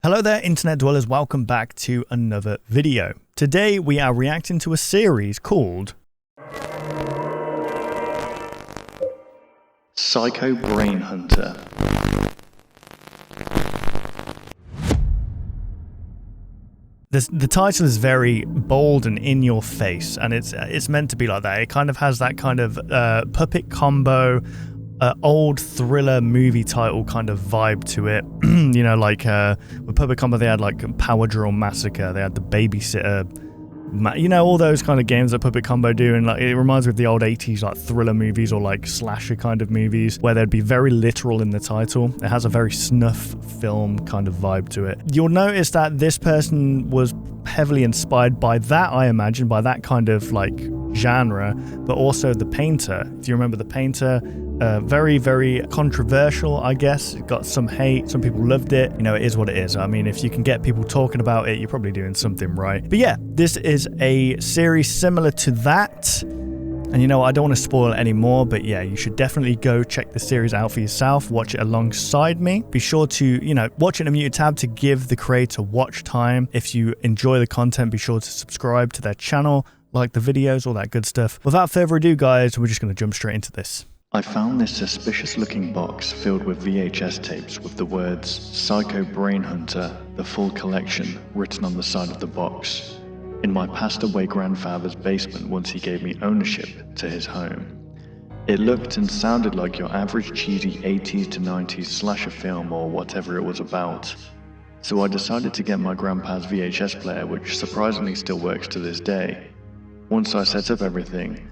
Hello there, internet dwellers. Welcome back to another video. Today we are reacting to a series called Psycho BrainHunter. The title is very bold and in your face, and it's meant to be like that. It kind of has that kind of puppet combo, old thriller movie title kind of vibe to it. You know, like with Puppet Combo, they had like Power Drill Massacre, they had the Babysitter, you know, all those kind of games that Puppet Combo do, and like it reminds me of the old 80s like thriller movies or like slasher kind of movies where they'd be very literal in the title. It has a very snuff film kind of vibe to it. You'll notice that this person was heavily inspired by that, I imagine, by that kind of like genre, but also The Painter. If you remember The Painter, very, very controversial, I guess. It got some hate. Some people loved it. You know, it is what it is. I mean, if you can get people talking about it, you're probably doing something right. But yeah, this is a series similar to that. And you know, I don't want to spoil it anymore, but yeah, you should definitely go check the series out for yourself. Watch it alongside me. Be sure to, you know, watch it in a muted tab to give the creator watch time. If you enjoy the content, be sure to subscribe to their channel, like the videos, all that good stuff. Without further ado, guys, we're just going to jump straight into this. I found this suspicious-looking box filled with VHS tapes with the words Psycho BrainHunter, the full collection, written on the side of the box, in my passed-away grandfather's basement once he gave me ownership to his home. It looked and sounded like your average cheesy 80s to 90s slasher film or whatever it was about. So I decided to get my grandpa's VHS player, which surprisingly still works to this day. Once I set up everything,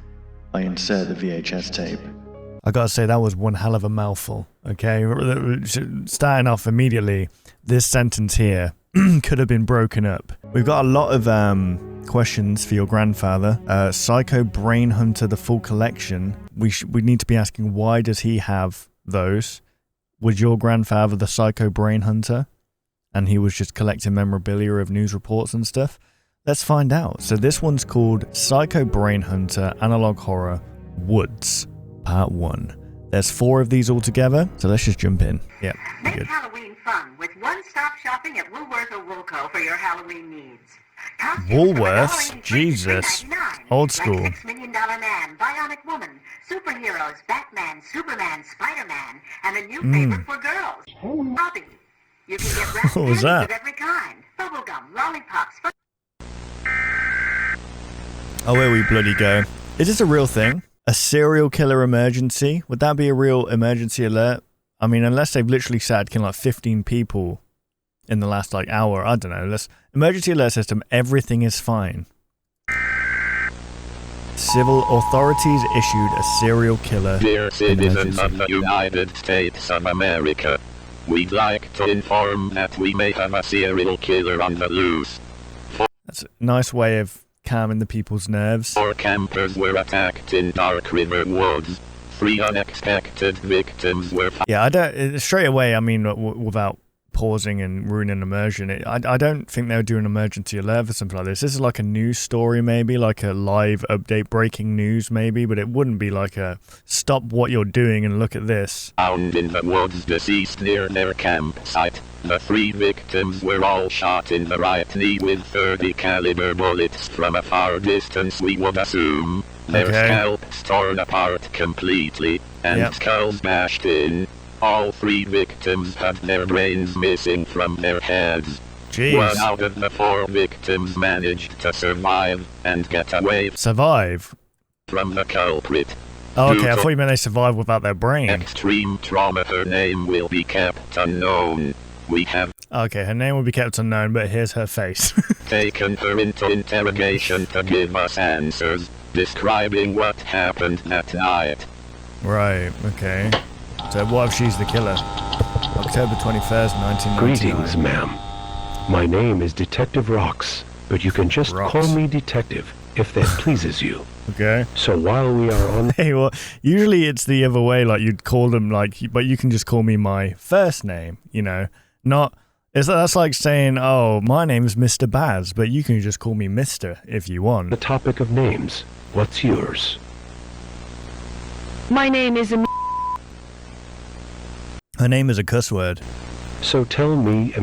I insert the VHS tape. I gotta say, that was one hell of a mouthful, okay? Starting off immediately, this sentence here could have been broken up. We've got a lot of questions for your grandfather. Psycho BrainHunter, the full collection. We need to be asking, why does he have those? Was your grandfather the Psycho BrainHunter? And he was just collecting memorabilia of news reports and stuff? Let's find out. So this one's called Psycho BrainHunter Analog Horror Woods. Part 1. There's 4 of these all together, so let's just jump in. Yeah, Make good. Halloween fun with one-stop shopping at Woolworth or Woolco for your Halloween needs. Woolworths? Jesus. Old school. Like $6 Million Man, Bionic Woman, superheroes, Batman, Superman, Spider-Man, and a new favorite for girls, Bobby. You can get wrapped What was that? of every kind. Bubblegum, lollipops. Oh, here we bloody go. Is this a real thing? A serial killer emergency? Would that be a real emergency alert? I mean, unless they've literally said killing like 15 people in the last like hour. I don't know. Emergency alert system, everything is fine. Civil authorities issued a serial killer Dear citizens emergency. of the United States of America, we'd like to inform that we may have a serial killer on the loose. That's a nice way of calming the people's nerves. 4 campers were attacked in Dark River Woods. 3 unexpected victims were found. Yeah, I don't, straight away, I mean, without pausing and ruining immersion, I don't think they would do an emergency alert for something like this. This is like a news story, maybe, like a live update, breaking news, maybe, but it wouldn't be like a stop what you're doing and look at this. Found in the woods deceased near their campsite. The 3 victims were all shot in the right knee with .30 caliber bullets from a far distance, we would assume. Their scalps torn apart completely, and skulls bashed in. All 3 victims had their brains missing from their heads. Jeez. 1 out of the 4 victims managed to survive and get away Survive? from the culprit. Oh, Due okay, I to thought you meant they survived without their brain. extreme trauma, her name will be kept unknown. We have Okay, her name will be kept unknown, but here's her face. taken her into interrogation to give us answers, describing what happened that night. Right, okay. So what if she's the killer? October 21st, 1999. Greetings, ma'am. My name is Detective Rox, but you can just Rox. call me Detective if that pleases you. Okay. So while we are on... Hey, well, usually it's the other way, like you'd call them like, but you can just call me my first name, you know, not... That's like saying, oh, my name's Mr. Baz, but you can just call me Mr. if you want. the topic of names, what's yours? My name is Her name is a cuss word. So tell me,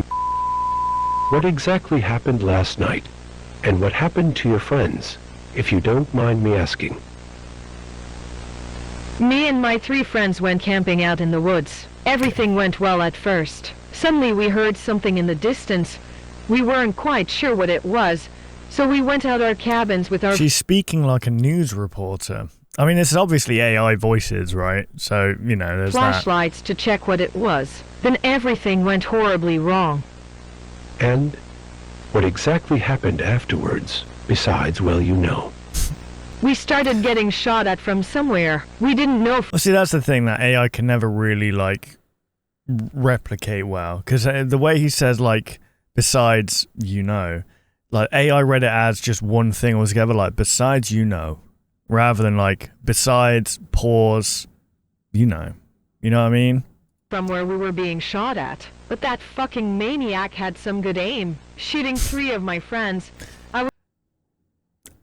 What exactly happened last night? And what happened to your friends, if you don't mind me asking? Me and my 3 friends went camping out in the woods. Everything went well at first. Suddenly we heard something in the distance. We weren't quite sure what it was, so we went out our cabins with our... She's speaking like a news reporter. I mean, this is obviously AI voices, right? So, you know, there's flashlights to check what it was. Then everything went horribly wrong. And what exactly happened afterwards, besides, well, you know? We started getting shot at from somewhere. We didn't know... Well, see, that's the thing that AI can never really, like, replicate well. Because the way he says, like, besides, you know, like, AI read it as just one thing altogether, like, besides, you know, rather than, like, besides, pause, you know. You know what I mean? From where we were being shot at. But that fucking maniac had some good aim, shooting 3 of my friends.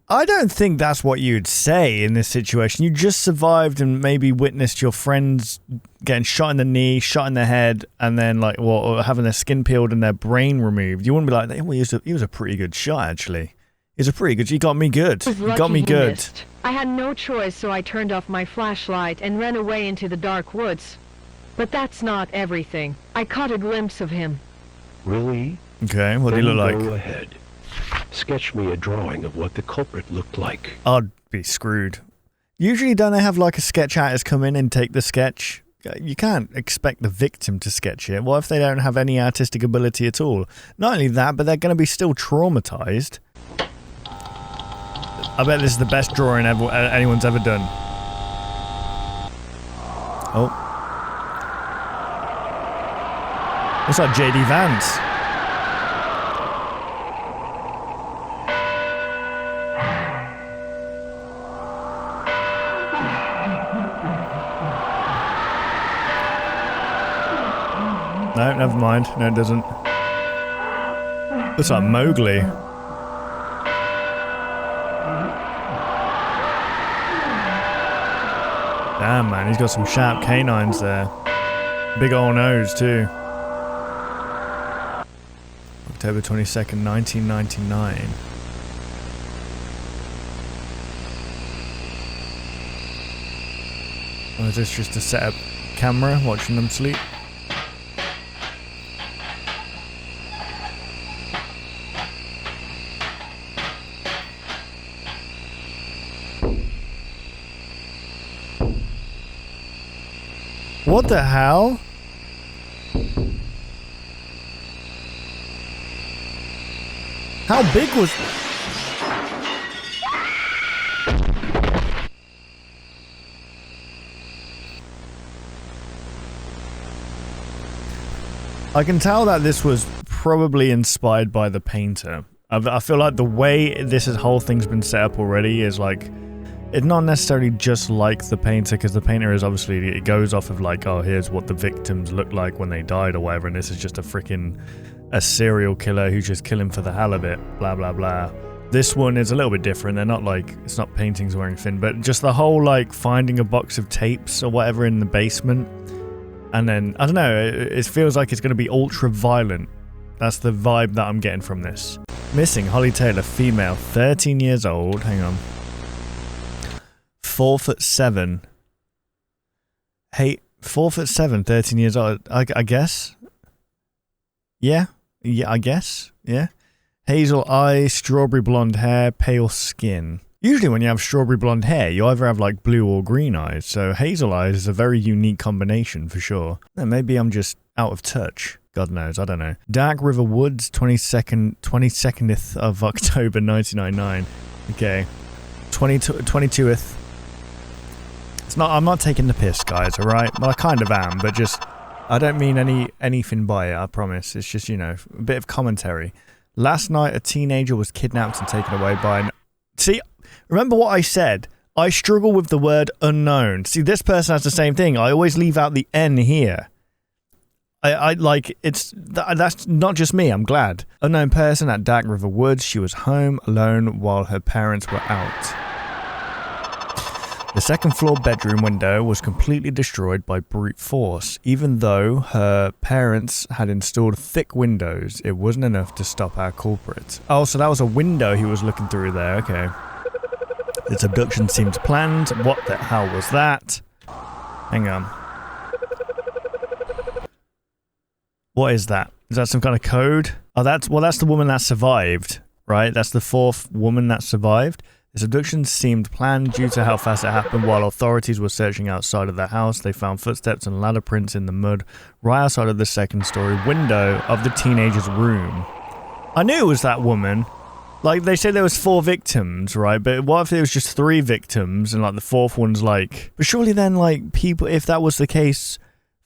I don't think that's what you'd say in this situation. You just survived and maybe witnessed your friends getting shot in the knee, shot in the head, and then like or having their skin peeled and their brain removed. You wouldn't be like, well, he was a pretty good shot, actually. He was a pretty good. He got me good. He got me good. Missed. I had no choice, so I turned off my flashlight and ran away into the dark woods. But that's not everything. I caught a glimpse of him. Really? Okay, what did he look like? Go ahead. Sketch me a drawing of what the culprit looked like. I'd be screwed. Usually don't they have like a sketch artist come in and take the sketch? You can't expect the victim to sketch it. What if they don't have any artistic ability at all? Not only that, but they're going to be still traumatized. I bet this is the best drawing anyone's ever done. Oh. Looks like J.D. Vance. No, never mind. No, it doesn't. Looks like Mowgli. Damn, man, he's got some sharp canines there. Big ol' nose, too. October 22nd, 1999. Or is this just a setup camera watching them sleep? What the hell? How big was... I can tell that this was probably inspired by the painter. I feel like the way this whole thing's been set up already is like... It's not necessarily just like the painter, because the painter is obviously, it goes off of like, oh, here's what the victims look like when they died or whatever, and this is just a serial killer who's just killing for the hell of it, blah, blah, blah. This one is a little bit different. They're not like, it's not paintings or anything, but just the whole like finding a box of tapes or whatever in the basement. And then, I don't know, it feels like it's going to be ultra violent. That's the vibe that I'm getting from this. Missing Holly Taylor, female, 13 years old. Hang on. 4'7". Hey, 4'7", 13 years old. I guess. Yeah, I guess. Yeah. Hazel eyes, strawberry blonde hair, pale skin. Usually when you have strawberry blonde hair, you either have like blue or green eyes. So hazel eyes is a very unique combination for sure. Maybe I'm just out of touch. God knows, I don't know. Dark River Woods, 22nd of October 1999. Okay. 22th. It's not, I'm not taking the piss, guys, alright? Well, I kind of am, but just, I don't mean anything by it, I promise. It's just, you know, a bit of commentary. Last night, a teenager was kidnapped and taken away by an... See, remember what I said? I struggle with the word unknown. See, this person has the same thing. I always leave out the N here. I like, that's not just me, I'm glad. Unknown person at Dark River Woods. She was home alone while her parents were out. The second floor bedroom window was completely destroyed by brute force. Even though her parents had installed thick windows, it wasn't enough to stop our culprit. Oh, so that was a window he was looking through there, okay. This abduction seemed planned. What the hell was that? Hang on. What is that? Is that some kind of code? Oh, that's the woman that survived, right? That's the fourth woman that survived. This abduction seemed planned due to how fast it happened. While authorities were searching outside of the house, they found footsteps and ladder prints in the mud right outside of the second-story window of the teenager's room. I knew it was that woman. Like, they say there was 4 victims, right? But what if there was just 3 victims and, like, the fourth one's, like... But surely then, like, people... If that was the case,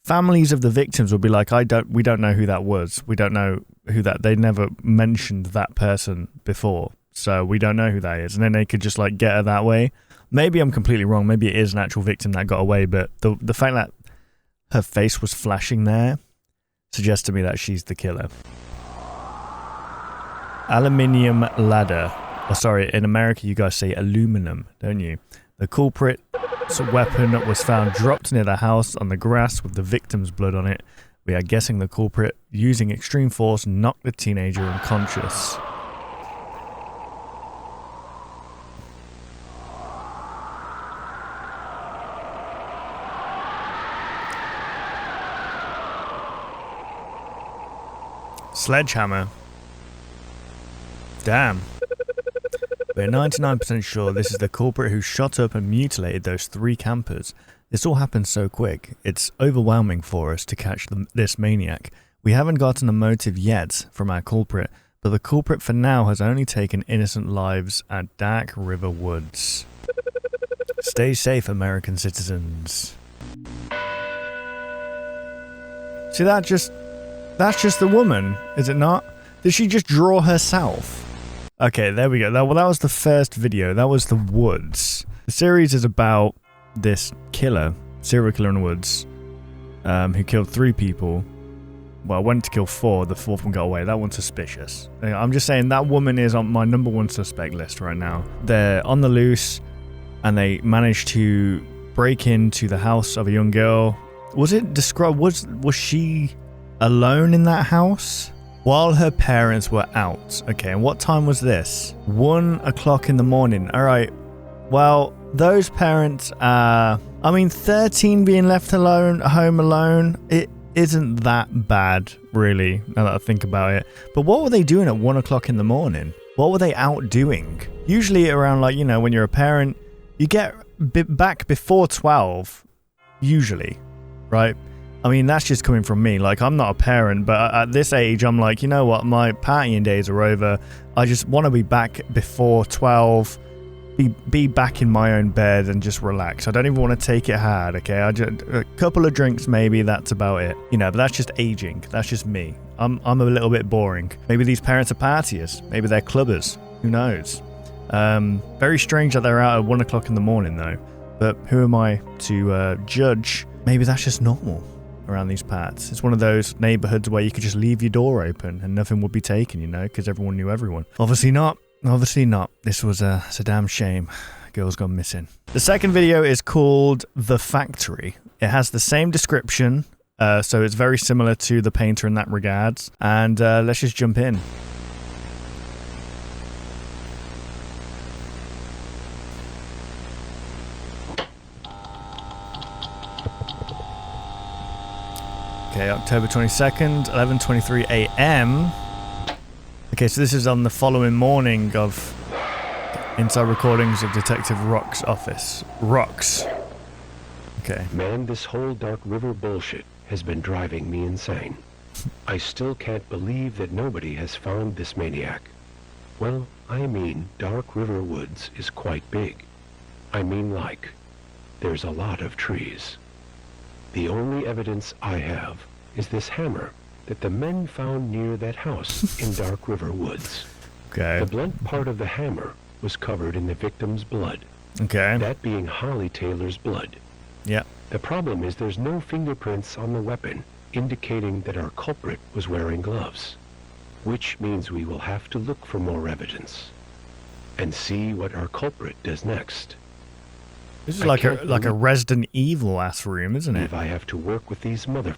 families of the victims would be like, we don't know who that was. We don't know who that... They never mentioned that person before. So we don't know who that is. And then they could just, like, get her that way. Maybe I'm completely wrong. Maybe it is an actual victim that got away. But the fact that her face was flashing there suggests to me that she's the killer. Aluminium ladder. Oh, sorry, in America you guys say aluminum, don't you? The culprit's weapon was found dropped near the house on the grass with the victim's blood on it. We are guessing the culprit, using extreme force, knocked the teenager unconscious. Sledgehammer. Damn. We're 99% sure this is the culprit who shot up and mutilated those 3 campers. This all happened so quick. It's overwhelming for us to catch this maniac. We haven't gotten a motive yet from our culprit, but the culprit for now has only taken innocent lives at Dark River Woods. Stay safe, American citizens. See, that's just the woman, is it not? Did she just draw herself? Okay, there we go. That was the first video. That was the woods. The series is about this serial killer in the woods, who killed 3 people. Well, went to kill 4. The 4th one got away. That one's suspicious. I'm just saying that woman is on my #1 suspect list right now. They're on the loose, and they managed to break into the house of a young girl. Was it described? Was she alone in that house while her parents were out? Okay, and what time was this? 1 o'clock in the morning. All right. Well, those parents are... I mean, 13 being left alone, home alone, it isn't that bad, really, now that I think about it. But what were they doing at 1 o'clock in the morning? What were they out doing? Usually around, like, you know, when you're a parent, you get back before 12, usually, right? I mean, that's just coming from me. Like, I'm not a parent, but at this age, I'm like, you know what? My partying days are over. I just want to be back before 12, be back in my own bed and just relax. I don't even want to take it hard, okay? A couple of drinks, maybe, that's about it. You know, but that's just aging. That's just me. I'm a little bit boring. Maybe these parents are partiers. Maybe they're clubbers. Who knows? Very strange that they're out at 1 o'clock in the morning, though. But who am I to judge? Maybe that's just normal around these parts. It's one of those neighborhoods where you could just leave your door open and nothing would be taken, you know, because everyone knew everyone. Obviously not. Obviously not. This was it's a damn shame. Girl's gone missing. The second video is called The Factory. It has the same description, so it's very similar to The Painter in that regards. And let's just jump in. Okay, October 22nd, 11:23 a.m. Okay, so this is on the following morning of inside recordings of Detective Rock's office. Rock's. Okay. Man, this whole Dark River bullshit has been driving me insane. I still can't believe that nobody has found this maniac. Well, I mean, Dark River Woods is quite big. I mean, like, there's a lot of trees. The only evidence I have is this hammer that the men found near that house in Dark River Woods. Okay. The blunt part of the hammer was covered in the victim's blood. Okay. That being Holly Taylor's blood. Yeah. The problem is there's no fingerprints on the weapon, indicating that our culprit was wearing gloves. Which means we will have to look for more evidence and see what our culprit does next. This is I like can't a Resident Evil ass room, isn't it? believe I have to work with these mother...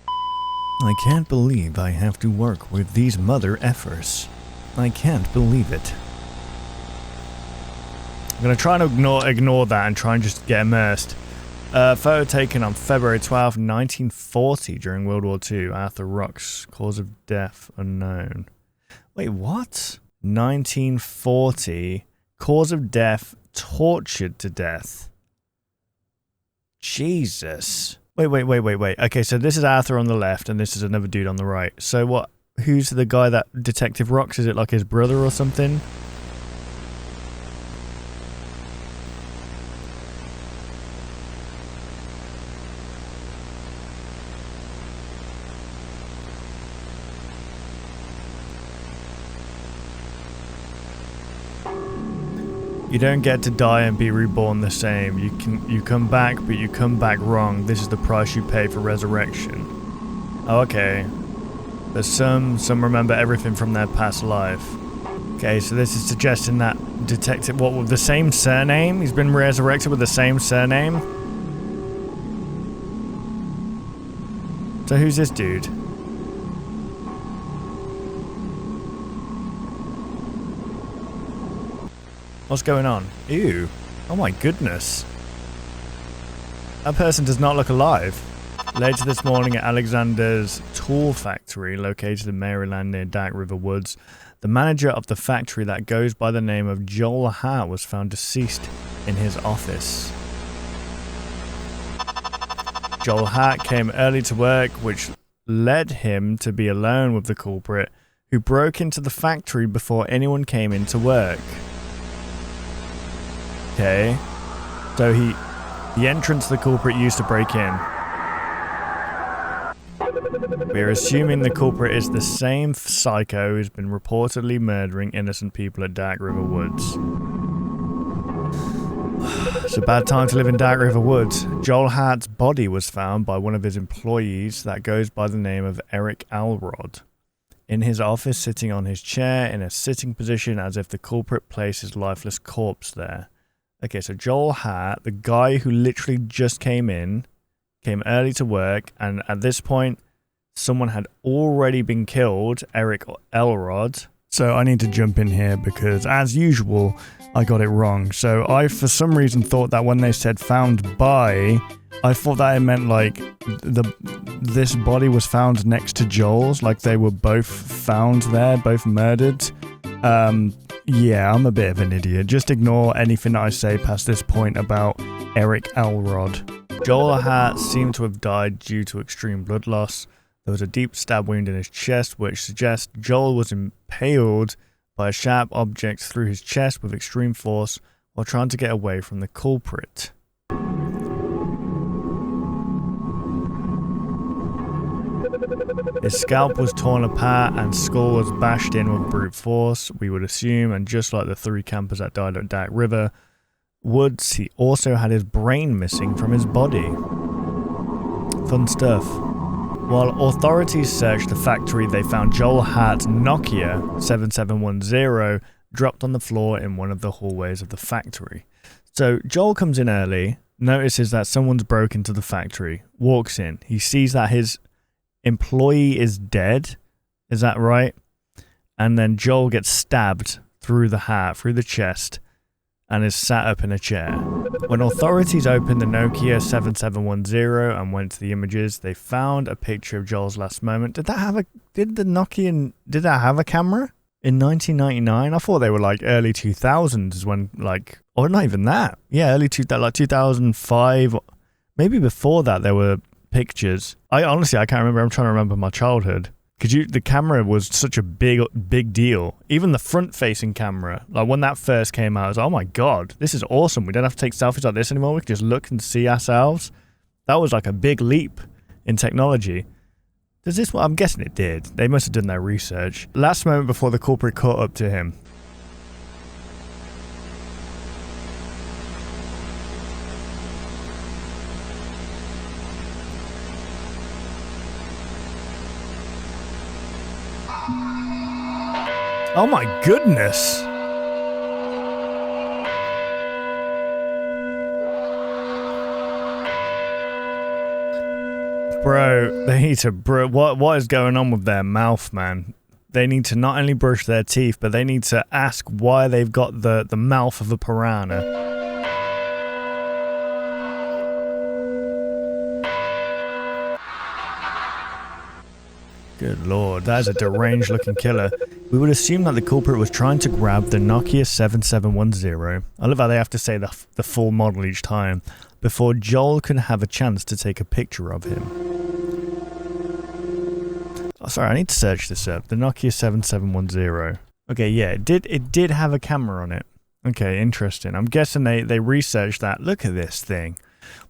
I can't believe I have to work with these mother effers. I can't believe it. I'm gonna try and ignore that and try and just get immersed. Photo taken on February 12th, 1940 during World War II. Arthur Rocks, cause of death unknown. Wait, what? 1940, cause of death, tortured to death. Jesus. Wait. Okay, so this is Arthur on the left and this is another dude on the right. So what? Who's the guy that Detective Rocks? Is it like his brother or something? You don't get to die and be reborn the same. You come back, but you come back wrong. This is the price you pay for resurrection. Oh, okay. But some remember everything from their past life. Okay, so this is suggesting that detective, what, with the same surname? He's been resurrected with the same surname? So who's this dude? What's going on? Ew. Oh my goodness. That person does not look alive. Later this morning at Alexander's tool factory, located in Maryland near Dark River Woods, the manager of the factory that goes by the name of Joel Hart was found deceased in his office. Joel Hart came early to work, which led him to be alone with the culprit, who broke into the factory before anyone came into work. Okay, so the entrance the culprit used to break in. We're assuming the culprit is the same psycho who's been reportedly murdering innocent people at Dark River Woods. It's a bad time to live in Dark River Woods. Joel Hart's body was found by one of his employees that goes by the name of Eric Alrod in his office, sitting on his chair in a sitting position as if the culprit placed his lifeless corpse there. Okay, so Joel Hart, the guy who literally just came early to work, and at this point, someone had already been killed, Eric Elrod. So I need to jump in here because, as usual, I got it wrong. So I, for some reason, thought that when they said found by, I thought that it meant like this body was found next to Joel's, like they were both found there, both murdered. Yeah, I'm a bit of an idiot. Just ignore anything I say past this point about Eric Elrod. Joel Hart seemed to have died due to extreme blood loss. There was a deep stab wound in his chest, which suggests Joel was impaled by a sharp object through his chest with extreme force while trying to get away from the culprit. His scalp was torn apart and skull was bashed in with brute force, we would assume, and just like the 3 campers that died at Dark River Woods, he also had his brain missing from his body. Fun stuff. While authorities searched the factory, they found Joel Hart's Nokia 7710 dropped on the floor in one of the hallways of the factory. So Joel comes in early, notices that someone's broken into the factory, walks in. He sees that his employee is dead. Is that right? And then Joel gets stabbed through the heart, through the chest, and is sat up in a chair. When authorities opened the Nokia 7710 and went to the images, they found a picture of Joel's last moment. Did that have a camera? In 1999? I thought they were like early 2000s when or not even that. Yeah, early 2005. Maybe before that there were pictures. I can't remember. I'm trying to remember my childhood. The camera was such a big deal. Even the front-facing camera, like when that first came out, I was like, oh my god, this is awesome. We don't have to take selfies like this anymore. We can just look and see ourselves. That was like a big leap in technology. I'm guessing it did. They must have done their research. Last moment before the culprit caught up to him. Oh my goodness! Bro, they need to... what is going on with their mouth, man? They need to not only brush their teeth, but they need to ask why they've got the mouth of a piranha. Good lord, that is a deranged looking killer. We would assume that the culprit was trying to grab the Nokia 7710. I love how they have to say the full model each time, before Joel can have a chance to take a picture of him. Oh, sorry, I need to search this up. The Nokia 7710. Okay, yeah, it did have a camera on it. Okay, interesting. I'm guessing they researched that. Look at this thing.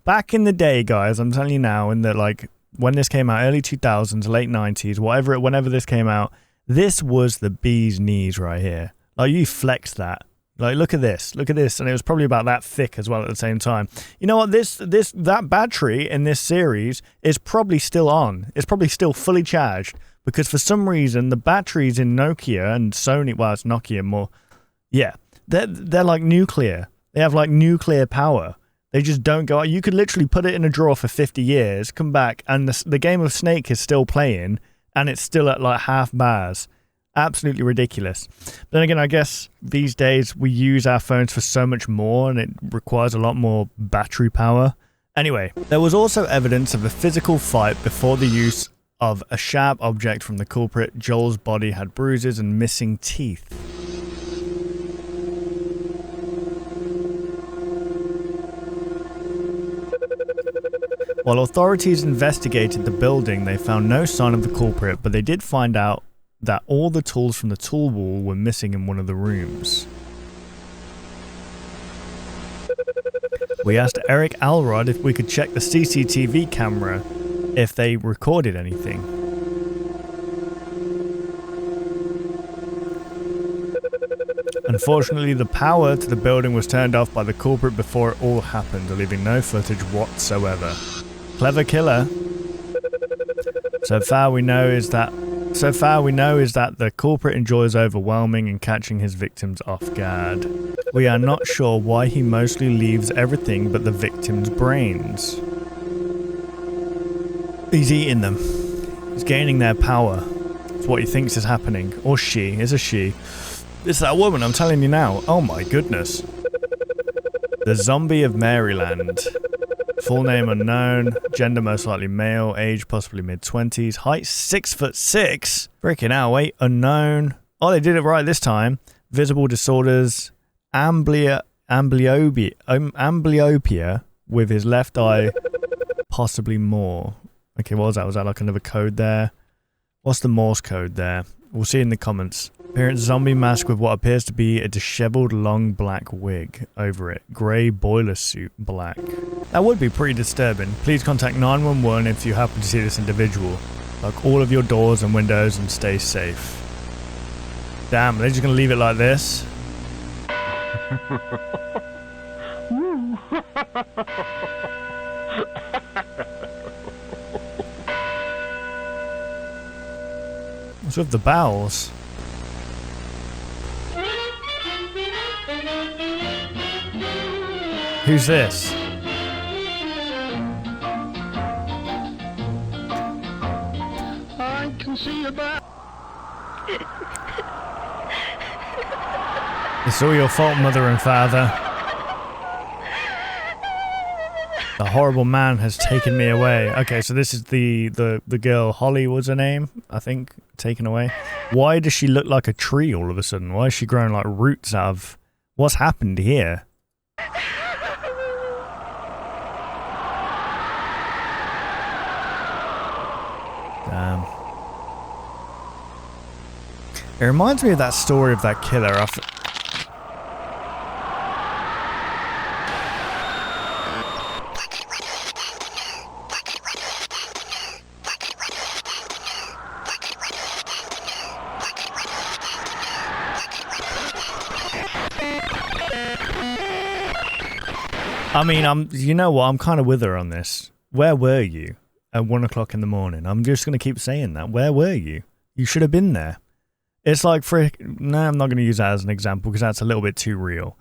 Back in the day, guys, I'm telling you now, in the like... when this came out, early 2000s, late 90s, whenever this came out, this was the bee's knees right here. Like, you flex that. Like, look at this, and it was probably about that thick as well at the same time. You know what, that battery in this series is probably still on. It's probably still fully charged, because for some reason, the batteries in Nokia and Sony, well, it's Nokia more, yeah, they're like nuclear. They have like nuclear power. They just don't go out. You could literally put it in a drawer for 50 years, come back, and the game of Snake is still playing, and it's still at like half bars. Absolutely ridiculous. But then again, I guess these days we use our phones for so much more, and it requires a lot more battery power. Anyway, there was also evidence of a physical fight before the use of a sharp object from the culprit. Joel's body had bruises and missing teeth. While authorities investigated the building, they found no sign of the culprit, but they did find out that all the tools from the tool wall were missing in one of the rooms. We asked Eric Alrod if we could check the CCTV camera if they recorded anything. Unfortunately, the power to the building was turned off by the culprit before it all happened, leaving no footage whatsoever. Clever killer. So far we know is that the culprit enjoys overwhelming and catching his victims off guard. We are not sure why he mostly leaves everything but the victim's brains. He's eating them. He's gaining their power. It's what he thinks is happening. Or she. It's a she. It's that woman, I'm telling you now. Oh my goodness. The Zombie of Maryland. Full name unknown, gender most likely male, age possibly mid-20s, height 6'6". Freaking hell, weight unknown. Oh, they did it right this time. Visible disorders, amblyopia with his left eye, possibly more. Okay, what was that? Was that like another code there? What's the Morse code there? We'll see in the comments. Appearance zombie mask with what appears to be a disheveled long black wig over it. Grey boiler suit black. That would be pretty disturbing. Please contact 911 if you happen to see this individual. Lock all of your doors and windows and stay safe. Damn, they're just gonna leave it like this? What's with the bowels? Who's this? I can see a bat. It's all your fault, mother and father. The horrible man has taken me away. Okay, so this is the girl, Holly was her name, I think, taken away. Why does she look like a tree all of a sudden? Why is she growing like roots out of... What's happened here? Damn. It reminds me of that story of that killer. I mean, you know what? I'm kind of with her on this. Where were you at 1 o'clock in the morning? I'm just going to keep saying that. Where were you? You should have been there. It's like, no, I'm not going to use that as an example because that's a little bit too real.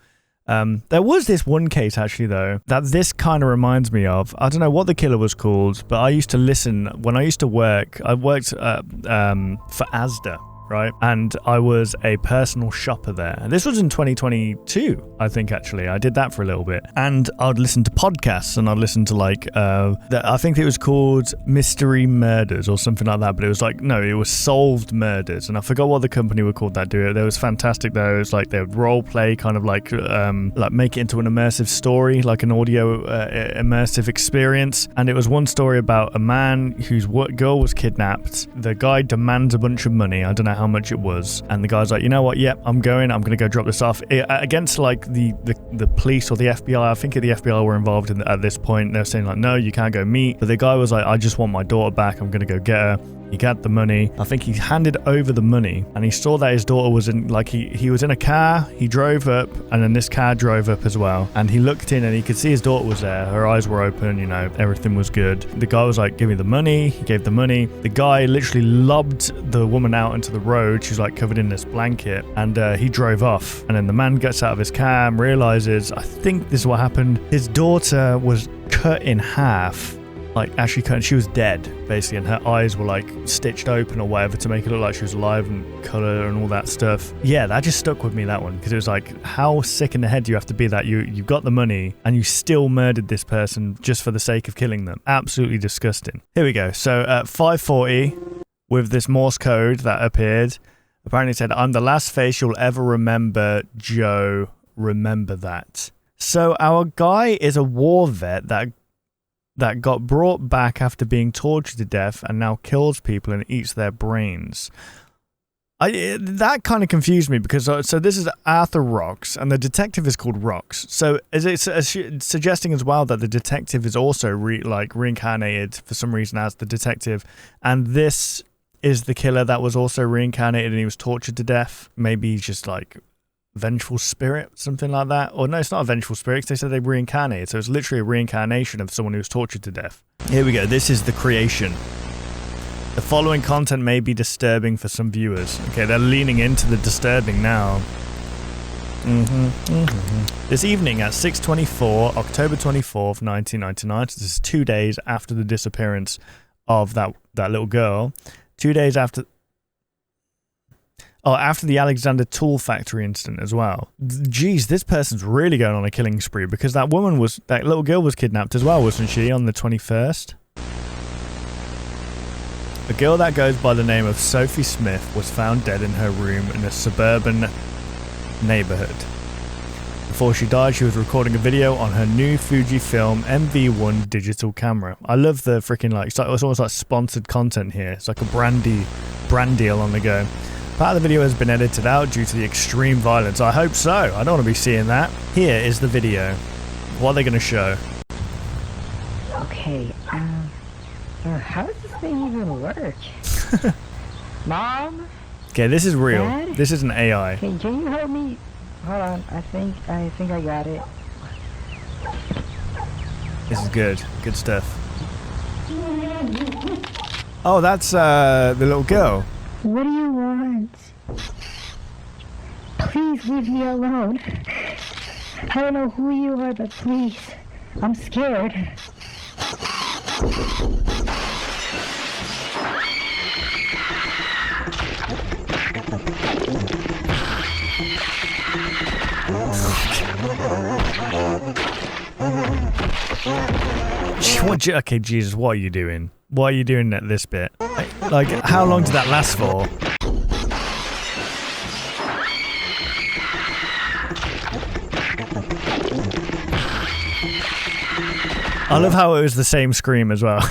There was this one case actually though that this kind of reminds me of. I don't know what the killer was called, but I used to listen when I used to work. I worked for Asda, right? And I was a personal shopper there. And this was in 2022, I think, actually. I did that for a little bit. And I'd listen to podcasts, and I'd listen to, like, I think it was called Mystery Murders or something like that. But it was like, no, it was Solved Murders. And I forgot what the company were called that do it. It was fantastic, though. It was like they would role play, kind of like make it into an immersive story, like an audio immersive experience. And it was one story about a man whose girl was kidnapped. The guy demands a bunch of money. I don't know how much it was, and the guy's like, you know what, yep, I'm gonna go drop this off against like the police or the FBI. I think the FBI were involved at this point. They're saying like, no, you can't go meet, but the guy was like, I just want my daughter back, I'm gonna go get her. He got the money. I think he handed over the money, and he saw that his daughter was in, like, he was in a car. He drove up, and then this car drove up as well. And he looked in, and he could see his daughter was there. Her eyes were open, you know, everything was good. The guy was like, give me the money. He gave the money. The guy literally lobbed the woman out into the road. She's like covered in this blanket, and he drove off. And then the man gets out of his car and realizes, I think this is what happened. His daughter was cut in half. Like, actually cut, she was dead, basically, and her eyes were, like, stitched open or whatever to make it look like she was alive and colour and all that stuff. Yeah, that just stuck with me, that one, because it was like, how sick in the head do you have to be that you got the money and you still murdered this person just for the sake of killing them? Absolutely disgusting. Here we go. So, at 5:40, with this Morse code that appeared, apparently it said, I'm the last face you'll ever remember, Joe. Remember that. So, our guy is a war vet that got brought back after being tortured to death and now kills people and eats their brains. That kind of confused me because so this is Arthur Rocks and the detective is called Rocks. So is it suggesting as well that the detective is also reincarnated for some reason as the detective, and this is the killer that was also reincarnated and he was tortured to death? Maybe he's just like vengeful spirit, something like that. Or no, it's not a vengeful spirit because they said they reincarnated, so it's literally a reincarnation of someone who was tortured to death. Here we go. This is the creation. The following content may be disturbing for some viewers. Okay, they're leaning into the disturbing now. This evening at 6:24, October 24th, 1999, so this is 2 days after the disappearance of that little girl. 2 days after the Alexander Tool Factory incident as well. Geez, this person's really going on a killing spree because that little girl was kidnapped as well, wasn't she, on the 21st? A girl that goes by the name of Sophie Smith was found dead in her room in a suburban neighborhood. Before she died, she was recording a video on her new Fujifilm MV1 digital camera. I love the freaking, like, it's almost like sponsored content here. It's like a brand deal on the go. Part of the video has been edited out due to the extreme violence. I hope so. I don't want to be seeing that. Here is the video. What are they going to show? Okay, how does this thing even work? Mom? Okay, this is real. Dad? This isn't AI. Can you help me? Hold on, I think I got it. This is good. Good stuff. Oh, that's the little girl. What do you want? Please leave me alone. I don't know who you are, but please. I'm scared. Okay, Jesus, what are you doing? What are you doing at this bit? Like, how long did that last for? I love how it was the same scream as well.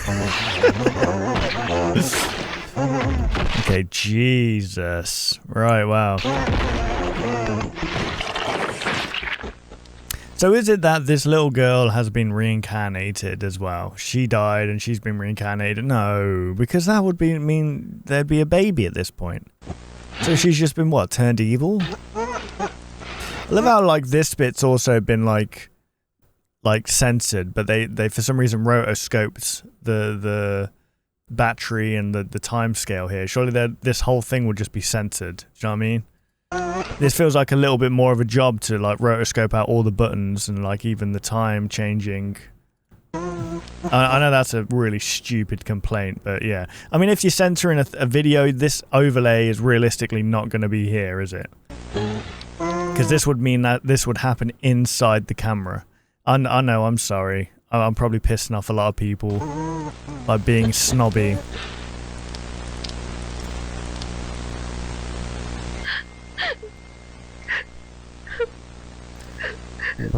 Okay, Jesus. Right, wow. So is it that this little girl has been reincarnated as well? She died and she's been reincarnated? No, because that would mean there'd be a baby at this point. So she's just been, what, turned evil? I love how, like, this bit's also been, like censored, but they for some reason rotoscoped the battery and the time scale here. Surely this whole thing would just be censored. Do you know what I mean? This feels like a little bit more of a job to like rotoscope out all the buttons and like even the time changing. I know that's a really stupid complaint, but yeah. I mean, if you're censoring a video, this overlay is realistically not going to be here, is it? Because this would mean that this would happen inside the camera. I know, I'm sorry. I'm probably pissing off a lot of people by being snobby. I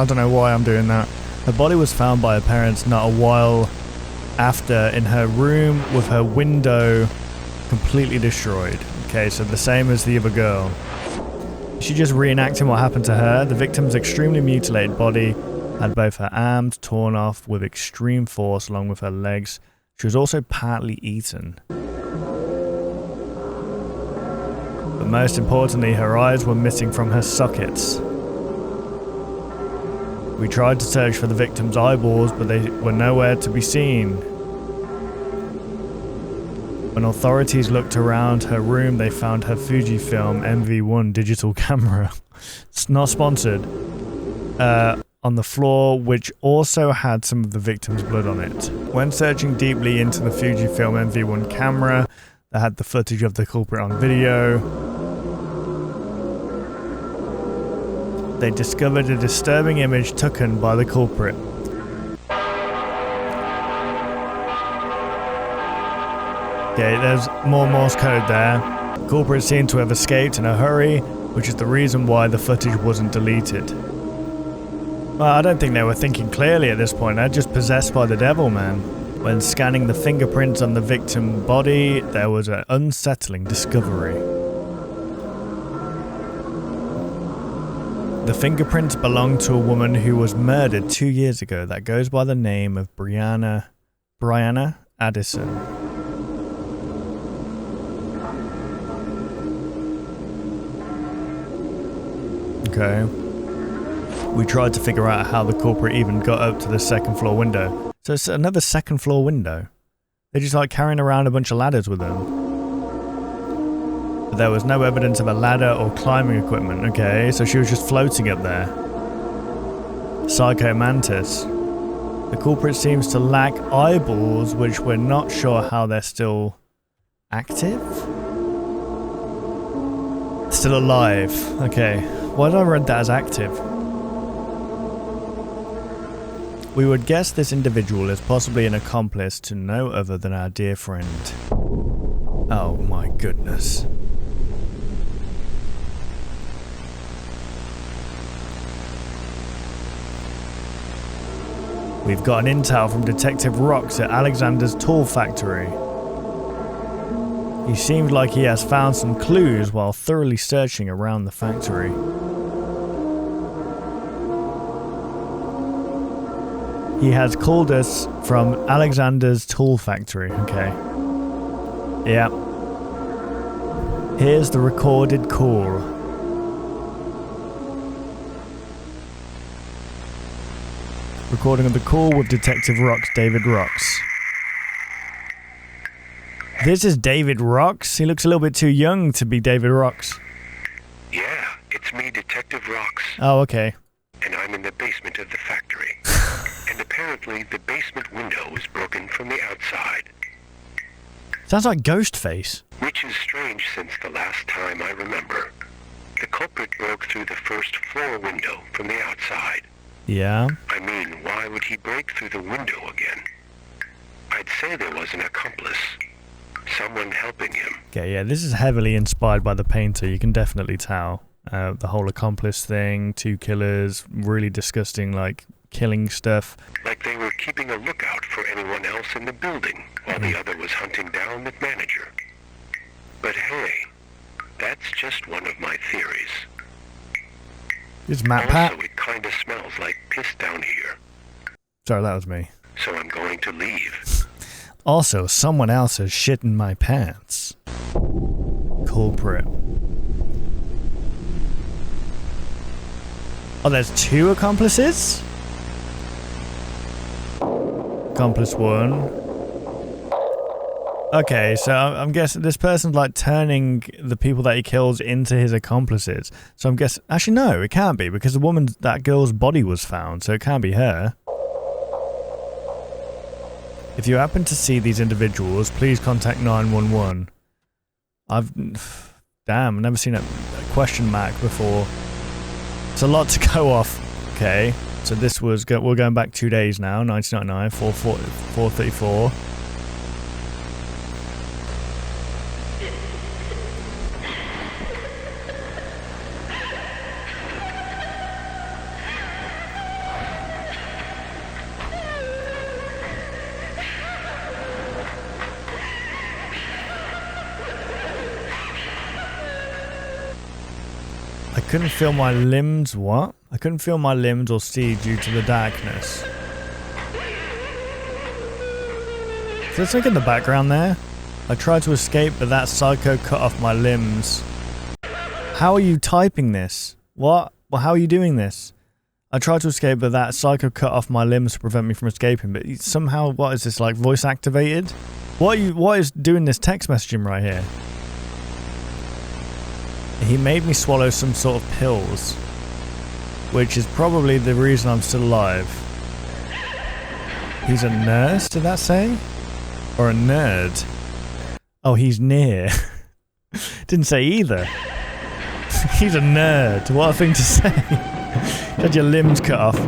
don't know why I'm doing that. Her body was found by her parents not a while after in her room with her window completely destroyed. Okay, so the same as the other girl. She just reenacting what happened to her. The victim's extremely mutilated body had both her arms torn off with extreme force along with her legs. She was also partly eaten. But most importantly, her eyes were missing from her sockets. We tried to search for the victim's eyeballs, but they were nowhere to be seen. When authorities looked around her room, they found her Fujifilm MV1 digital camera. It's not sponsored. On the floor, which also had some of the victim's blood on it. When searching deeply into the Fujifilm MV1 camera, they had the footage of the culprit on video. They discovered a disturbing image taken by the culprit. Okay, there's more Morse code there. The culprit seemed to have escaped in a hurry, which is the reason why the footage wasn't deleted. Well, I don't think they were thinking clearly at this point. They're just possessed by the devil, man. When scanning the fingerprints on the victim's body, there was an unsettling discovery. The fingerprints belonged to a woman who was murdered 2 years ago that goes by the name of Brianna Addison. Okay. We tried to figure out how the culprit even got up to the second floor window. So it's another second floor window. They're just like carrying around a bunch of ladders with them. But there was no evidence of a ladder or climbing equipment. Okay, so she was just floating up there. Psycho Mantis. The culprit seems to lack eyeballs, which we're not sure how they're still active. Still alive. Okay. Why did I read that as active? We would guess this individual is possibly an accomplice to no other than our dear friend. Oh my goodness. We've got an intel from Detective Rocks at Alexander's tool factory. He seemed like he has found some clues while thoroughly searching around the factory. He has called us from Alexander's tool factory. Okay. Yeah. Here's the recorded call. Recording of the call with Detective Rocks, David Rocks. This is David Rocks? He looks a little bit too young to be David Rocks. Yeah, it's me, Detective Rocks. Oh, okay. And I'm in the basement of the factory. And apparently the basement window was broken from the outside. Sounds like Ghostface. Which is strange since the last time I remember. The culprit broke through the first floor window from the outside. Yeah. I mean, why would he break through the window again? I'd say there was an accomplice. Someone helping him. Okay, yeah, this is heavily inspired by the painter, you can definitely tell. The whole accomplice thing, two killers, really disgusting, like, killing stuff. Like they were keeping a lookout for anyone else in the building, while the other was hunting down the manager. But hey, that's just one of my theories. It's Matt Pat. Also, it kinda smells like piss down here. Sorry, that was me. So I'm going to leave. Also, someone else has shit in my pants. Culprit. Oh, there's two accomplices? Accomplice one. Okay, so I'm guessing this person's like turning the people that he kills into his accomplices. So I'm guessing... Actually, no, it can't be because that girl's body was found, so it can't be her. If you happen to see these individuals, please contact 911. Damn, I've never seen a question mark before. It's a lot to go off. Okay, so this was... We're going back 2 days now, 1999, 434. I couldn't feel my limbs, what? I couldn't feel my limbs or see due to the darkness. So let's look in the background there. I tried to escape, but that psycho cut off my limbs. How are you typing this? What? Well, how are you doing this? I tried to escape, but that psycho cut off my limbs to prevent me from escaping. But somehow, what is this, like voice activated? What is doing this text messaging right here? He made me swallow some sort of pills, which is probably the reason I'm still alive. He's a nurse, did that say? Or a nerd? Oh, he's near. Didn't say either. He's a nerd. What a thing to say. Had your limbs cut off.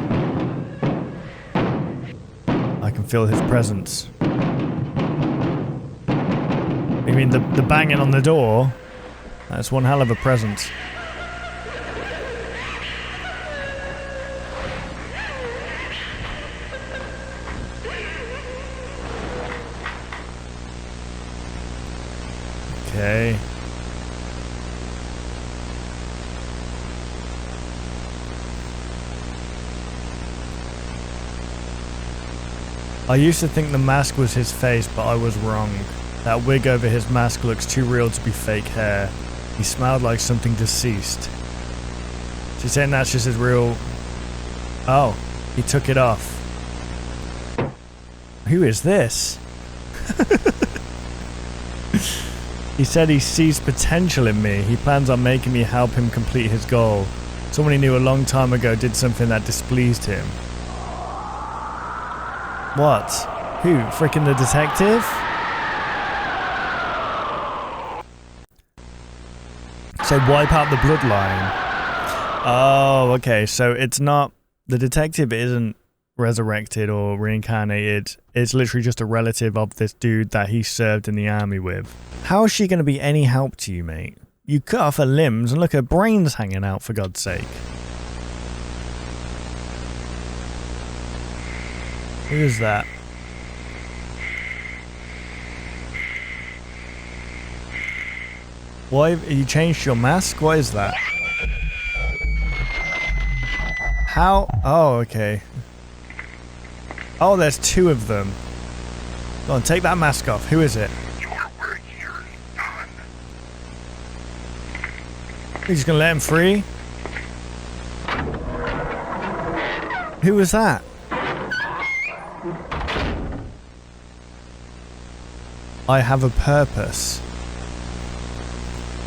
I can feel his presence. You mean the banging on the door? That's one hell of a presence. Okay. I used to think the mask was his face, but I was wrong. That wig over his mask looks too real to be fake hair. He smelled like something deceased. She's saying that's just his real... Oh, he took it off. Who is this? He said he sees potential in me. He plans on making me help him complete his goal. Someone he knew a long time ago did something that displeased him. What? Who? Frickin' the detective? So wipe out the bloodline. Oh, okay. So it's not... The detective isn't resurrected or reincarnated. It's literally just a relative of this dude that he served in the army with. How is she going to be any help to you, mate? You cut off her limbs and look, her brain's hanging out, for God's sake. Who is that? Why have you changed your mask? What is that? How? Oh, okay. Oh, there's two of them. Go on, take that mask off. Who is it? You're just gonna let him free? Who was that? I have a purpose.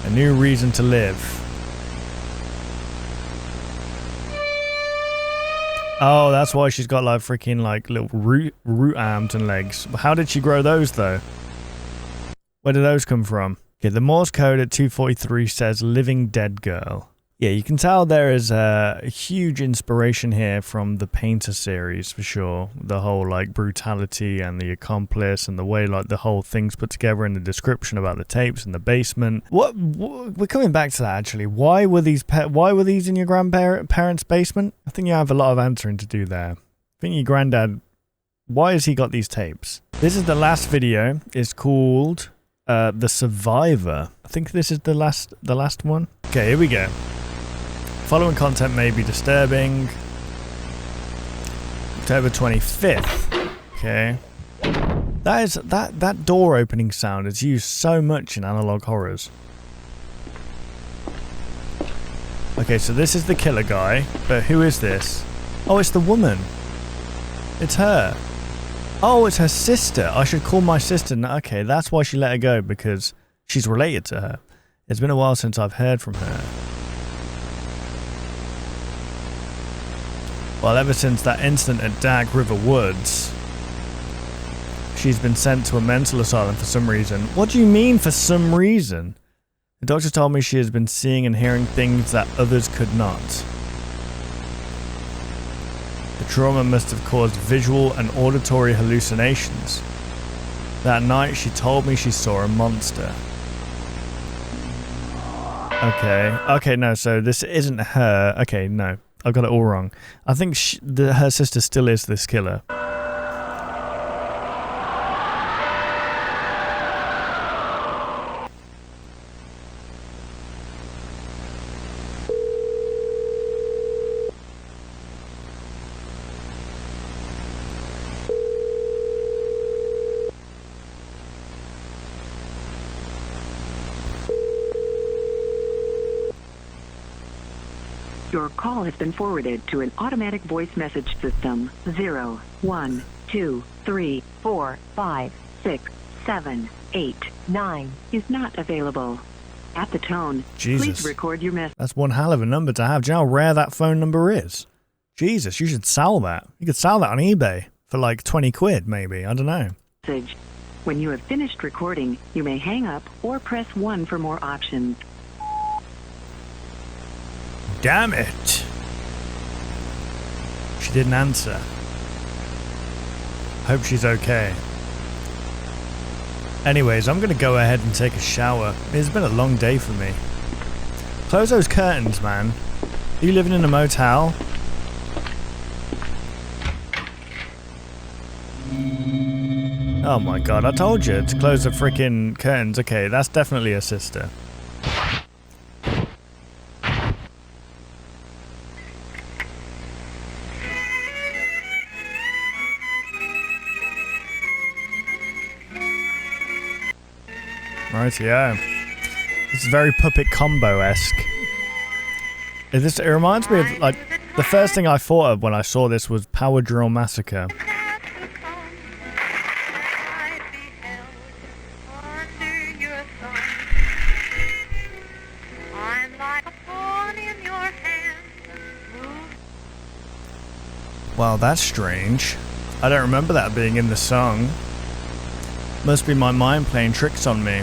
A new reason to live. Oh, that's why she's got like freaking like little root arms and legs. How did she grow those though? Where did those come from? Okay, the Morse code at 243 says living dead girl. Yeah, you can tell there is a huge inspiration here from the Painter series for sure. The whole like brutality and the accomplice and the way like the whole thing's put together in the description about the tapes in the basement. What we're coming back to that actually. Why were these in your grandparents' basement? I think you have a lot of answering to do there. I think your granddad, why has he got these tapes? This is the last video. It's called The Survivor. I think this is the last one. Okay, here we go. Following content may be disturbing. October 25th. Okay. That door opening sound is used so much in analog horrors. Okay, so this is the killer guy, but who is this? Oh, it's the woman. It's her. Oh, it's her sister. I should call my sister. Okay, that's why she let her go, because she's related to her. It's been a while since I've heard from her. Well, ever since that incident at Dark River Woods, she's been sent to a mental asylum for some reason. What do you mean, for some reason? The doctor told me she has been seeing and hearing things that others could not. The trauma must have caused visual and auditory hallucinations. That night, she told me she saw a monster. Okay, no, so this isn't her. Okay, no, I've got it all wrong. I think her sister still is this killer. Your call has been forwarded to an automatic voice message system. 0, 1, 2, 3, 4, 5, 6, 7, 8, 9 is not available. At the tone, Jesus. Please record your message. That's one hell of a number to have. Do you know how rare that phone number is? Jesus, you should sell that. You could sell that on eBay for like 20 quid, maybe. I don't know. When you have finished recording, you may hang up or press 1 for more options. Damn it. She didn't answer. Hope she's okay. Anyways, I'm going to go ahead and take a shower. It's been a long day for me. Close those curtains, man. Are you living in a motel? Oh my god, I told you to close the freaking curtains. Okay, that's definitely a sister. Right, yeah. This is very Puppet Combo-esque. It reminds me of, like, the first thing I thought of when I saw this was Power Drill Massacre. Wow, that's strange. I don't remember that being in the song. Must be my mind playing tricks on me.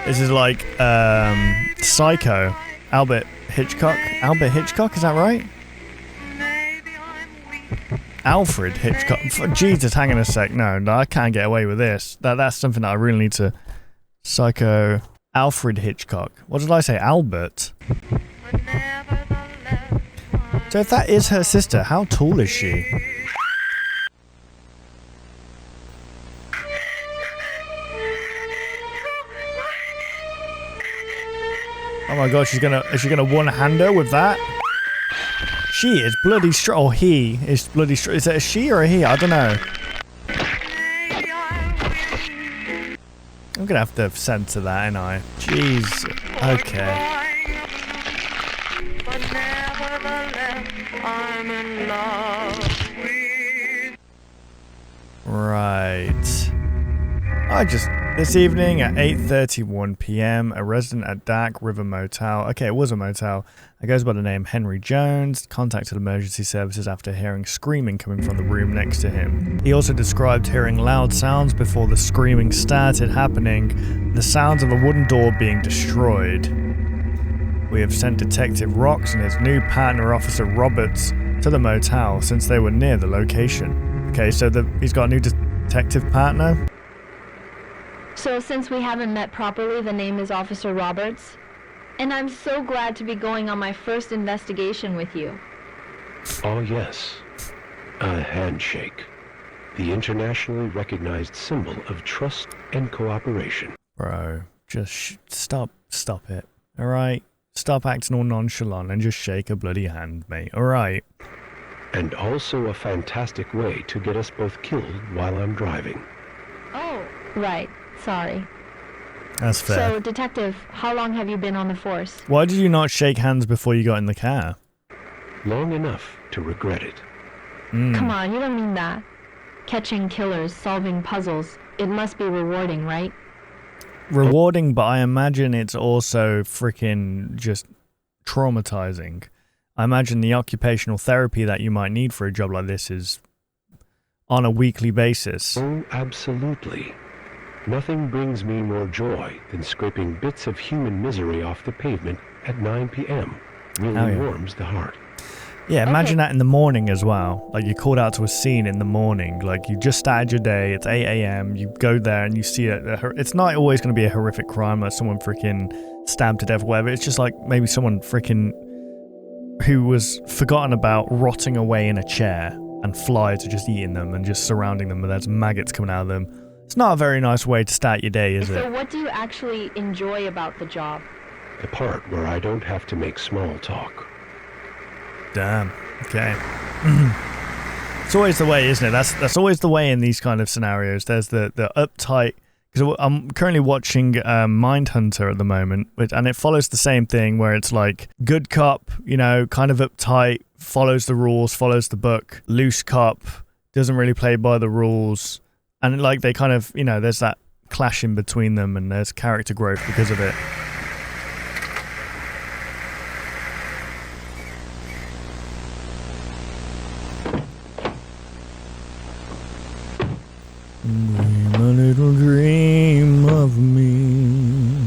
This is like Psycho. Albert Hitchcock, is that right? Alfred Hitchcock. Jesus, hang on a sec. No, I can't get away with this. That's something that I really need to... Psycho... Alfred Hitchcock. What did I say? Albert? So if that is her sister, how tall is she? Oh my god, is she gonna one-hander with that? She is bloody strong. Or he is bloody strong. Is it a she or a he? I don't know. I'm gonna have to censor that, ain't I? Jeez. Okay. Right. This evening at 8:31 p.m, a resident at Dark River Motel, okay, it was a motel, it goes by the name Henry Jones, contacted emergency services after hearing screaming coming from the room next to him. He also described hearing loud sounds before the screaming started happening, the sounds of a wooden door being destroyed. We have sent Detective Rocks and his new partner, Officer Roberts, to the motel since they were near the location. Okay, so he's got a new detective partner? So since we haven't met properly, the name is Officer Roberts. And I'm so glad to be going on my first investigation with you. Oh yes, a handshake. The internationally recognized symbol of trust and cooperation. Bro, just stop it, alright? Stop acting all nonchalant and just shake a bloody hand, mate, alright? And also a fantastic way to get us both killed while I'm driving. Oh, right. Sorry. That's fair. So, Detective, how long have you been on the force? Why did you not shake hands before you got in the car? long enough to regret it. Come on, you don't mean that. Catching killers, solving puzzles. It must be rewarding, right? Rewarding, but I imagine it's also freaking just traumatizing. I imagine the occupational therapy that you might need for a job like this is on a weekly basis. Oh, absolutely. Nothing brings me more joy than scraping bits of human misery off the pavement at 9 p.m. Really warms the heart. Yeah, imagine that in the morning as well. Like, you're called out to a scene in the morning. Like, you just started your day, it's 8 a.m., you go there and you see it. It's not always going to be a horrific crime, like someone freaking stabbed to death or whatever. It's just like maybe someone freaking who was forgotten about rotting away in a chair and flies are just eating them and just surrounding them and there's maggots coming out of them. It's not a very nice way to start your day, is it? So what do you actually enjoy about the job? The part where I don't have to make small talk. Damn. Okay. It's always the way, isn't it? That's always the way in these kind of scenarios. There's the uptight. Because I'm currently watching BrainHunter at the moment, and it follows the same thing where it's like good cop, you know, kind of uptight, follows the rules, follows the book. Loose cop, doesn't really play by the rules, and like they kind of, you know, there's that clash in between them, and there's character growth because of it. Dream a little dream of me.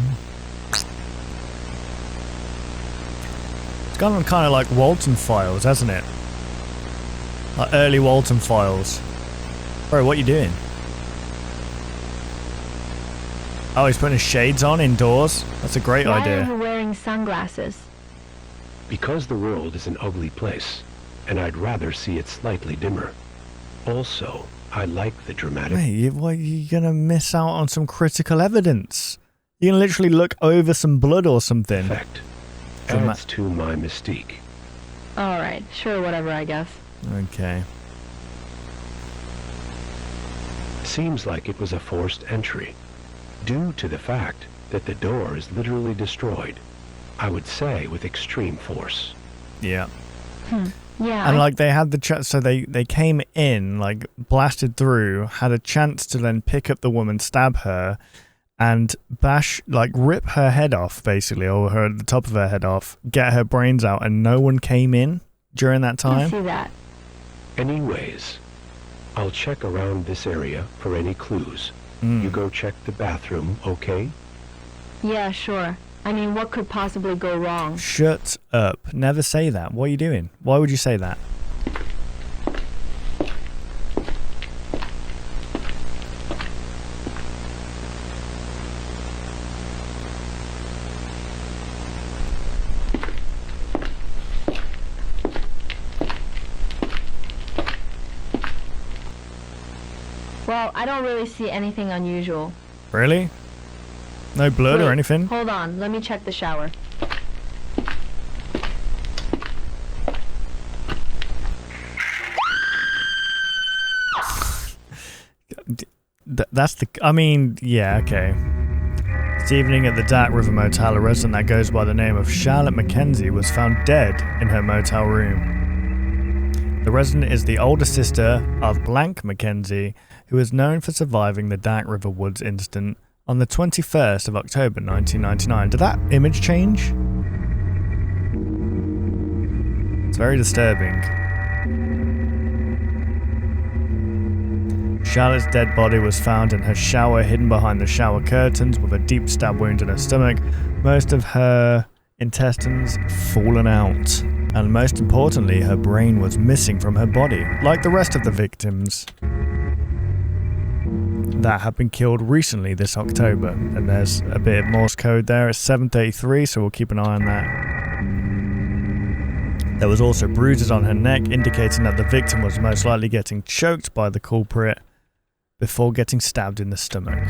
It's gone kind of like Walton Files, hasn't it? Like early Walton Files. Bro, what are you doing? Oh, he's putting his shades on indoors? That's a great idea. Why are you wearing sunglasses? Because the world is an ugly place, and I'd rather see it slightly dimmer. Also, I like the dramatic... Mate, you're going to miss out on some critical evidence. You're going to literally look over some blood or something. Effect adds to my mystique. Alright, sure, whatever, I guess. Okay. Seems like it was a forced entry, due to the fact that the door is literally destroyed. I would say with extreme force. Yeah. Yeah. And like they had the chance, so they came in, like blasted through, had a chance to then pick up the woman, stab her, and bash, like rip her head off, basically, or the top of her head off, get her brains out, and no one came in during that time. I see that. Anyways, I'll check around this area for any clues. You go check the bathroom, okay? Yeah, sure. I mean, what could possibly go wrong? Shut up. Never say that. What are you doing? Why would you say that? Well, I don't really see anything unusual. Really? No blood or anything? Hold on, let me check the shower. That's the... I mean, yeah, okay. This evening at the Dark River Motel, a resident that goes by the name of Charlotte Mackenzie was found dead in her motel room. The resident is the older sister of Blank Mackenzie, who is known for surviving the Dark River Woods incident on the 21st of October 1999. Did that image change? It's very disturbing. Charlotte's dead body was found in her shower, hidden behind the shower curtains with a deep stab wound in her stomach, most of her intestines fallen out, and most importantly, her brain was missing from her body, like the rest of the victims that have been killed recently this October. And there's a bit of Morse code there. It's 7:33, so we'll keep an eye on that. There was also bruises on her neck, indicating that the victim was most likely getting choked by the culprit before getting stabbed in the stomach.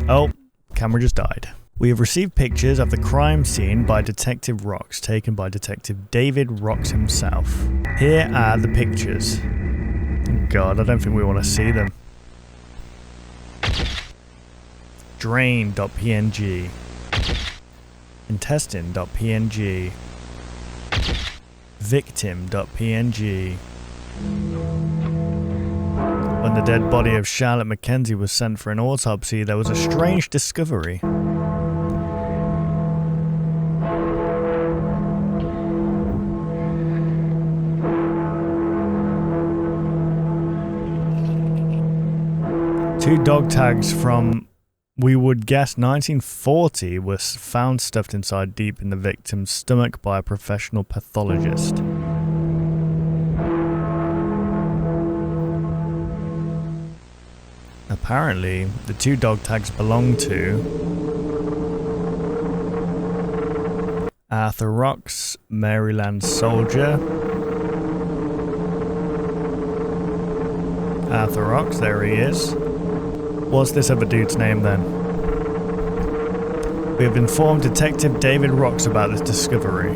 Oh, camera just died. We have received pictures of the crime scene by Detective Rocks, taken by Detective David Rocks himself. Here are the pictures. God, I don't think we want to see them. Drain.png, intestine.png, Victim.png. When the dead body of Charlotte Mackenzie was sent for an autopsy, there was a strange discovery. Two dog tags from, we would guess, 1940 were found stuffed inside deep in the victim's stomach by a professional pathologist. Apparently, the two dog tags belong to Arthur Rocks, Maryland soldier. Arthur Rocks, there he is. What's this other dude's name then? We have informed Detective David Rocks about this discovery.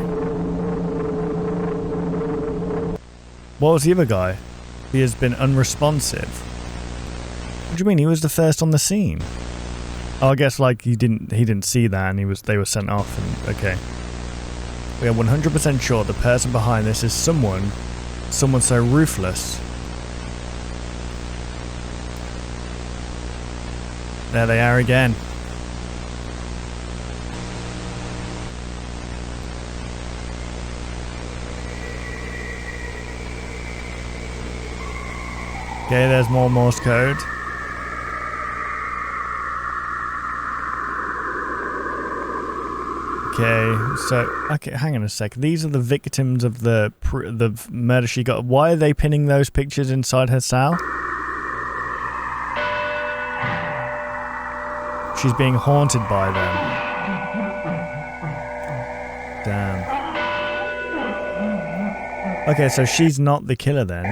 What was the other guy? He has been unresponsive. What do you mean? He was the first on the scene. Oh, I guess like he didn't see that, and they were sent off. And okay, we are 100% sure the person behind this is someone so ruthless. There they are again. Okay, there's more Morse code. Okay, hang on a sec. These are the victims of the murder she got. Why are they pinning those pictures inside her cell? She's being haunted by them. Damn. Okay, so she's not the killer then.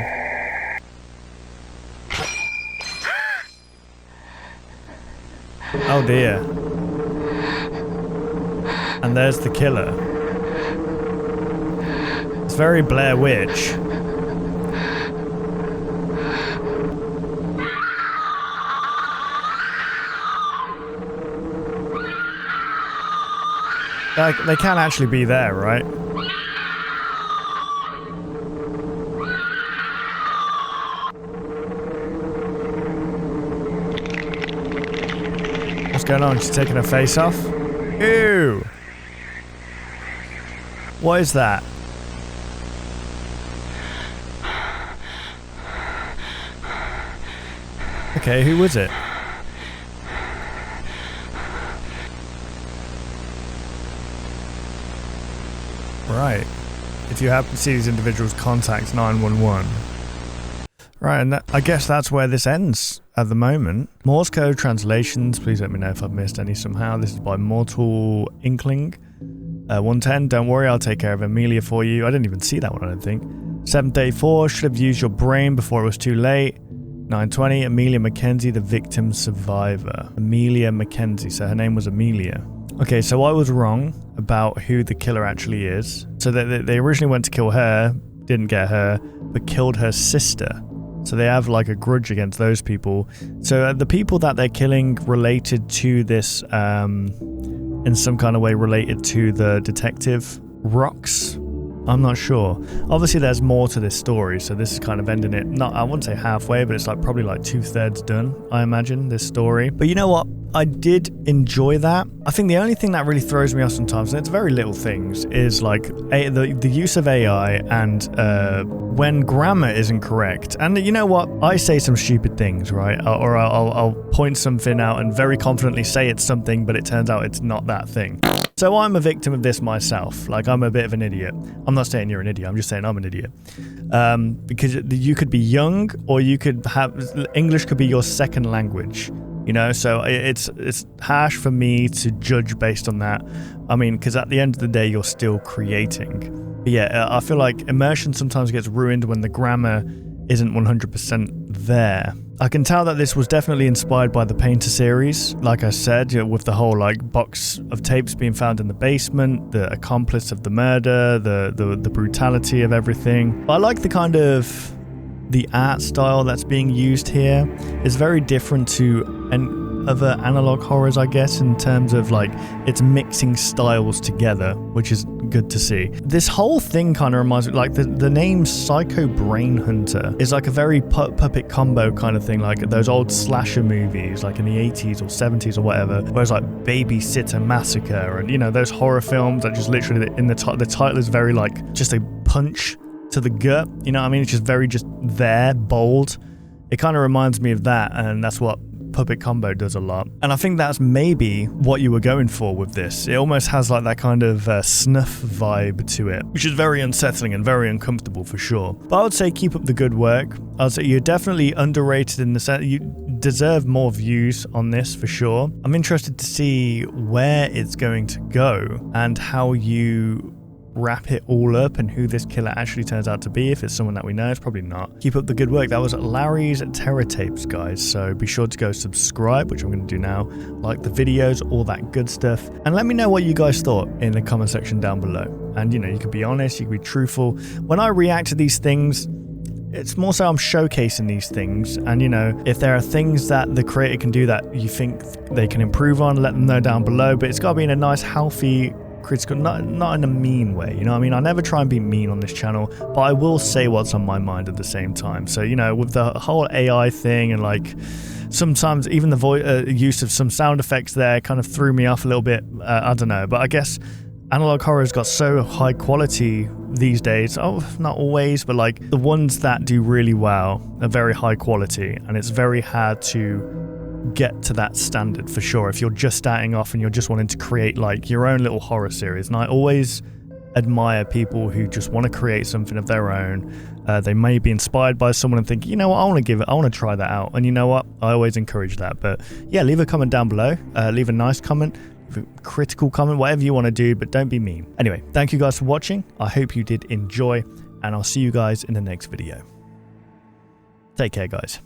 Oh dear. And there's the killer. It's very Blair Witch. They can't actually be there, right? What's going on? She's taking her face off? Ew! What is that? Okay, who was it? Right. If you happen to see these individuals, contact 911. Right, and I guess that's where this ends at the moment. Morse code translations, please let me know if I've missed any somehow. This is by Mortal Inkling. 110, don't worry, I'll take care of Amelia for you. I didn't even see that one, I don't think. 734, should have used your brain before it was too late. 920, Amelia Mackenzie, the victim survivor. Amelia Mackenzie, so her name was Amelia. Okay, so I was wrong about who the killer actually is. So they originally went to kill her, didn't get her, but killed her sister. So they have like a grudge against those people. So the people that they're killing related to this, in some kind of way related to the detective Rocks? I'm not sure. Obviously there's more to this story, so this is kind of ending it, not, I wouldn't say halfway, but it's like probably like 2/3 done, I imagine, this story. But you know what? I did enjoy that. I think the only thing that really throws me off sometimes, and it's very little things, is like the use of AI and when grammar isn't correct. And you know what? I say some stupid things, right? Or I'll point something out and very confidently say it's something, but it turns out it's not that thing. So I'm a victim of this myself. Like, I'm a bit of an idiot. I'm not saying you're an idiot. I'm just saying I'm an idiot. Because you could be young, or you could have English could be your second language. You know, so it's harsh for me to judge based on that. I mean, because at the end of the day, you're still creating. But yeah, I feel like immersion sometimes gets ruined when the grammar isn't 100% there. I can tell that this was definitely inspired by the Painter series, like I said, you know, with the whole like box of tapes being found in the basement, the accomplice of the murder, the brutality of everything. I like the kind of the art style that's being used here is very different to other analog horrors, I guess, in terms of like it's mixing styles together, which is good to see. This whole thing kind of reminds me, like the name Psycho BrainHunter is like a very puppet combo kind of thing, like those old slasher movies, like in the 80s or 70s or whatever, where it's like Babysitter Massacre, and you know, those horror films that just literally the title is very like just a punch to the gut, you know what I mean? It's just very just there, bold. It kind of reminds me of that, and that's what Puppet Combo does a lot. And I think that's maybe what you were going for with this. It almost has like that kind of snuff vibe to it, which is very unsettling and very uncomfortable for sure. But I would say keep up the good work. I would say you're definitely underrated in the sense you deserve more views on this for sure. I'm interested to see where it's going to go and how you wrap it all up and who this killer actually turns out to be. If it's someone that we know, it's probably not. Keep up the good work. That was Larry's Terror Tapes, guys, so be sure to go subscribe, which I'm going to do now, like the videos, all that good stuff, and let me know what you guys thought in the comment section down below. And you know, you could be honest, you could be truthful. When I react to these things, it's more so I'm showcasing these things, and you know, if there are things that the creator can do that you think they can improve on, let them know down below. But it's got to be in a nice, healthy, critical, not in a mean way, you know what I mean? I never try and be mean on this channel, but I will say what's on my mind at the same time. So, you know, with the whole AI thing, and like sometimes even the use of some sound effects there kind of threw me off a little bit. I don't know, but I guess analog horror's got so high quality these days. Oh, not always, but like the ones that do really well are very high quality, and it's very hard to get to that standard for sure if you're just starting off and you're just wanting to create like your own little horror series. And I always admire people who just want to create something of their own. They may be inspired by someone and think, you know what, I want to try that out. And you know what, I always encourage that. But yeah, leave a comment down below, leave a nice comment, leave a critical comment, whatever you want to do, but don't be mean. Anyway, thank you guys for watching. I hope you did enjoy, and I'll see you guys in the next video. Take care, guys.